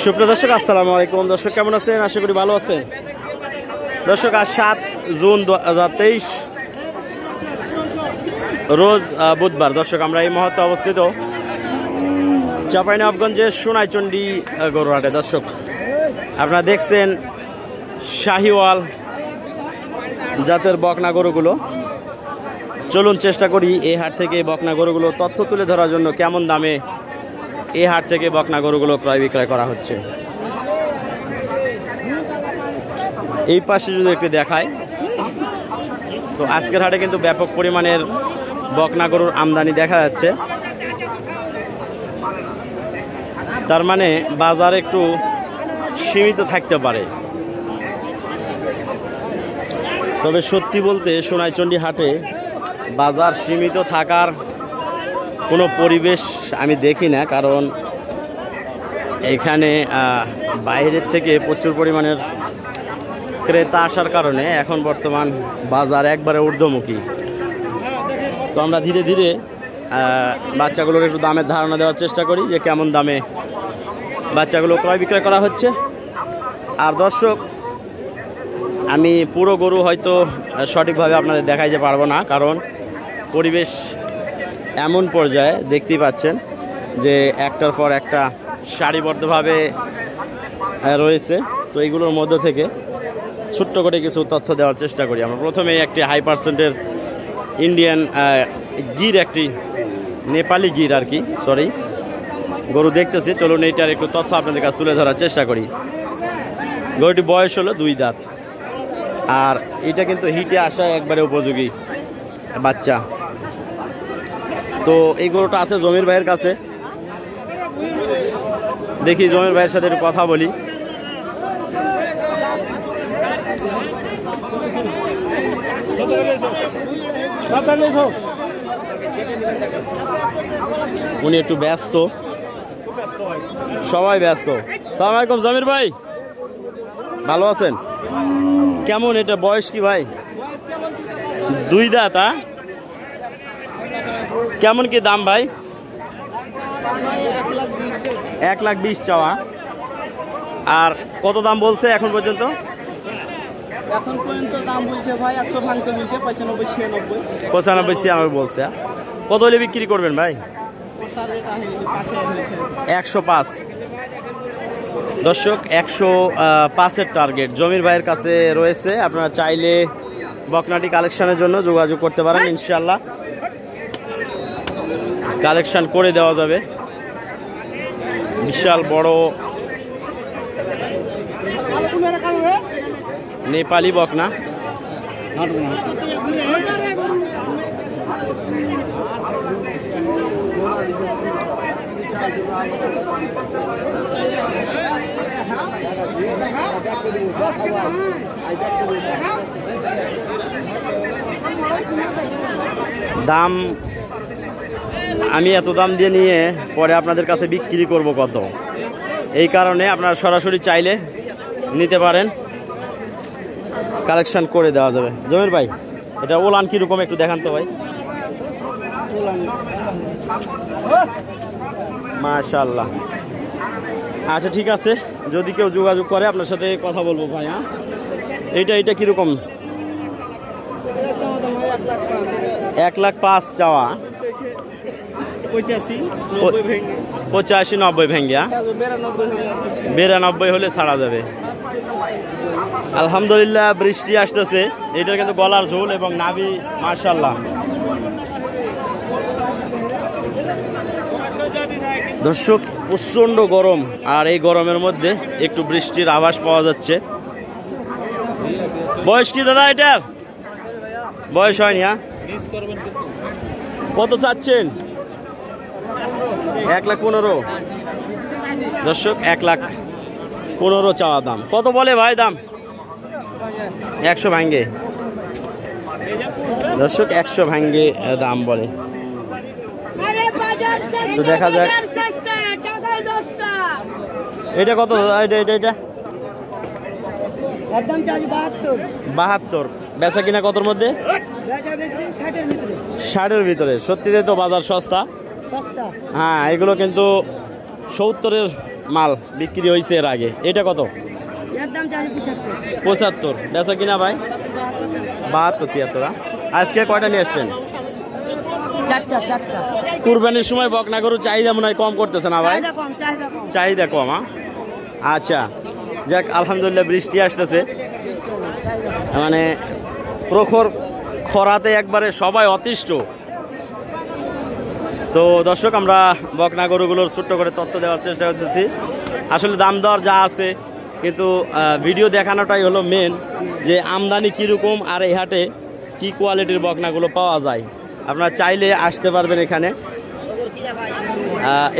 সুপ্রিয় দর্শক, আসসালামু আলাইকুম। দর্শক কেমন আছেন? আশা করি ভালো আছেন। দর্শক আজ 7 জুন 2023 রোজ বুধবার। দর্শক আমরা এই মুহূর্তে অবস্থিত চাঁপাইনবাবগঞ্জের সোনাইচন্ডী গরুহাটে। দর্শক আপনারা দেখছেন শাহিওয়াল জাতের বকনা গরুগুলো। চলুন চেষ্টা করি এই হাট থেকে বকনা গরুগুলো তথ্য তুলে ধরার জন্য কেমন দামে এই হাট থেকে বকনা গরুগুলো ক্রয় বিক্রয় করা হচ্ছে। এই পাশে যদি একটু দেখায়, তো আজকের হাটে কিন্তু ব্যাপক পরিমাণের বকনা গরুর আমদানি দেখা যাচ্ছে। তার মানে বাজার একটু সীমিত থাকতে পারে। তবে সত্যি বলতে সোনাইচন্ডী হাটে বাজার সীমিত থাকার কোনো পরিবেশ আমি দেখি না, কারণ এখানে বাইরের থেকে প্রচুর পরিমাণের ক্রেতা আসার কারণে এখন বর্তমান বাজার একবারে ঊর্ধ্বমুখী। তো আমরা ধীরে ধীরে বাচ্চাগুলোর একটু দামের ধারণা দেওয়ার চেষ্টা করি যে কেমন দামে বাচ্চাগুলো ক্রয় বিক্রয় করা হচ্ছে। আর দর্শক, আমি পুরো গরু হয়তো সঠিকভাবে আপনাদের দেখাইতে পারবো না, কারণ পরিবেশ এমন পর্যায়ে দেখতেই পাচ্ছেন যে একটার পর একটা সারিবদ্ধভাবে রয়েছে। তো এইগুলোর মধ্য থেকে ছোট্ট করে কিছু তথ্য দেওয়ার চেষ্টা করি। আমরা প্রথমেই একটি হাই পার্সেন্টের ইন্ডিয়ান গির, একটি নেপালি গির আর কি, সরি, গরু দেখতেছি। চলুন এইটার একটু তথ্য আপনাদের কাছে তুলে ধরার চেষ্টা করি। গরুটি বয়স হলো 2 দাঁত, আর এটা কিন্তু হিটে আসা একবারে উপযোগী বাচ্চা। তো এই গরুটা আছে জমির ভাইয়ের কাছে। দেখি জমির ভাইয়ের সাথে একটু কথা বলি। উনি একটু ব্যস্ত, সবাই ব্যস্ত। সালাম আলাইকুম জমির ভাই, ভালো আছেন? কেমন এটা বয়স কি ভাই? 2 দাঁত। কেমন কি দাম ভাই? 1,20,000 চাওয়া। আর কত দাম বলছে এখন পর্যন্ত? এখন পর্যন্ত দাম বলছে ভাই 100 ভাঙতে বলছে, 95-96 বলছে। কত হলে বিক্রি করবেন ভাই? 105। দর্শক 105-এর টার্গেট জমির ভাইয়ের কাছে রয়েছে। আপনারা চাইলে বকনাটি কালেকশনের জন্য যোগাযোগ করতে পারেন, ইনশাল্লাহ কালেকশন করে দেওয়া যাবে। বিশাল বড় নেপালি বকনা। দাম আমি এত দাম দিয়ে নিয়ে পরে আপনাদের কাছে বিক্রি করব কত, এই কারণে আপনারা সরাসরি চাইলে নিতে পারেন, কালেকশন করে দেওয়া যাবে। জমির ভাই, এটা ওলান কীরকম একটু দেখান তো ভাই। মাশাআল্লাহ। আচ্ছা ঠিক আছে, যদি কেউ যোগাযোগ করে আপনার সাথে কথা বলবো ভাই। হ্যাঁ, এইটা কীরকম? 1,05,000 চাওয়া। 85-90 ভেঙে, 92 হলে ছাড়া যাবে। আলহামদুলিল্লাহ বৃষ্টি আসতেছে। এটার কিন্তু গলার ঝোল এবং নাভি মাশাআল্লাহ। দর্শক প্রচণ্ড গরম, আর এই গরমের মধ্যে একটু বৃষ্টির আভাস পাওয়া যাচ্ছে। বয়স কি দাদা এটার? বয়স হয়নি। হ্যাঁ, কত চাচ্ছেন? 1,15,000। দর্শক 1,15,000 চাওয়া দাম। কত বলে ভাই দাম? 100 ভাঙ্গে। দর্শক 100 ভাঙ্গে দাম বলে। তো দেখা যাক এটা কত। এটা একদম 72। বেচা কিনা কতর মধ্যে? 60-এর ভিতরে। 60-এর ভিতরে। সত্যিতে তো বাজার সস্তা, হ্যাঁ, এগুলো কিন্তু 70-এর মাল বিক্রি হয়েছে এর আগে। এটা কত? 75। বেচা কিনা ভাই 72, 73। আজকে কয়টা নিয়ে আসছেন? চারটা। কুরবানির সময় বকনা গরু চাহিদা মনে হয় কম করতেছে না ভাই? চাহিদা কম। আচ্ছা, যাক আলহামদুলিল্লাহ বৃষ্টি আসতেছে, মানে প্রখর খরাতে একবারে সবাই অতিষ্ঠ। তো দর্শক, আমরা বকনা গরুগুলোর ছোট্ট করে তথ্য দেওয়ার চেষ্টা করতেছি। আসলে দাম দর যা আছে, কিন্তু ভিডিও দেখানোটাই হলো মেন, যে আমদানি কীরকম আর এই হাটে কী কোয়ালিটির বকনাগুলো পাওয়া যায়। আপনারা চাইলে আসতে পারবেন এখানে।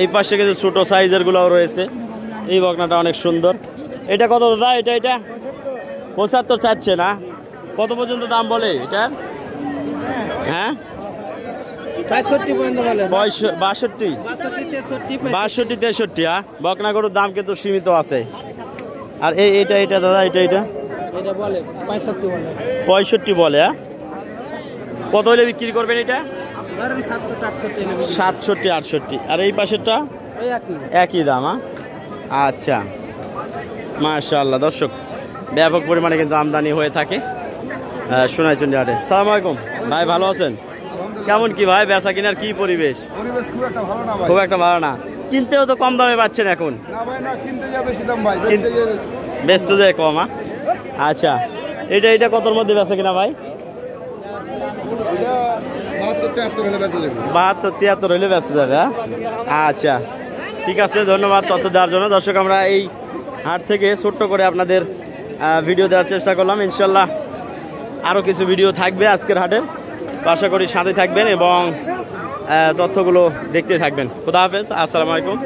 এই পাশে কিন্তু ছোটো সাইজেরগুলোও রয়েছে। এই বকনাটা অনেক সুন্দর। এটা কত দাদা? এটা 75 চাচ্ছে না? কত পর্যন্ত দাম বলে এটা? হ্যাঁ, 65 পর্যন্ত বলে। 62, 63। বকনা গরুর দাম কিন্তু সীমিত আছে। আর এটা দাদা, এটা বলে 65 বলে। হ্যাঁ, কত হলে বিক্রি করবেন এটা? 67, 68। আর এই পাশেরটা একই দাম। আচ্ছা, মাশাআল্লাহ। দর্শক, ব্যাপক পরিমাণে কিন্তু আমদানি হয়ে থাকে সোনাইচন্ডী হাটে। সালাম আলাইকুম ভাই, ভালো আছেন? কেমন কি ভাই বেচা কিনার কি পরিবেশ? খুব একটা ভালো না। কিনতেও তো কম দামে পাচ্ছেন এখন? বেচতে যায় কম। আচ্ছা, এটা কতর মধ্যে বেচা কিনা ভাই? 72, 73 হলে বেচা যাবে। আচ্ছা, ঠিক আছে, ধন্যবাদ তথ্য দেওয়ার জন্য। দর্শক, আমরা এই হাট থেকে ছোট্ট করে আপনাদের ভিডিও দেওয়ার চেষ্টা করলাম। ইনশাল্লাহ আরও কিছু ভিডিও থাকবে আজকের হাটের। আশা করি সাথে থাকবেন এবং তথ্যগুলো দেখতে থাকবেন। খুদা হাফেজ, আসসালামু আলাইকুম।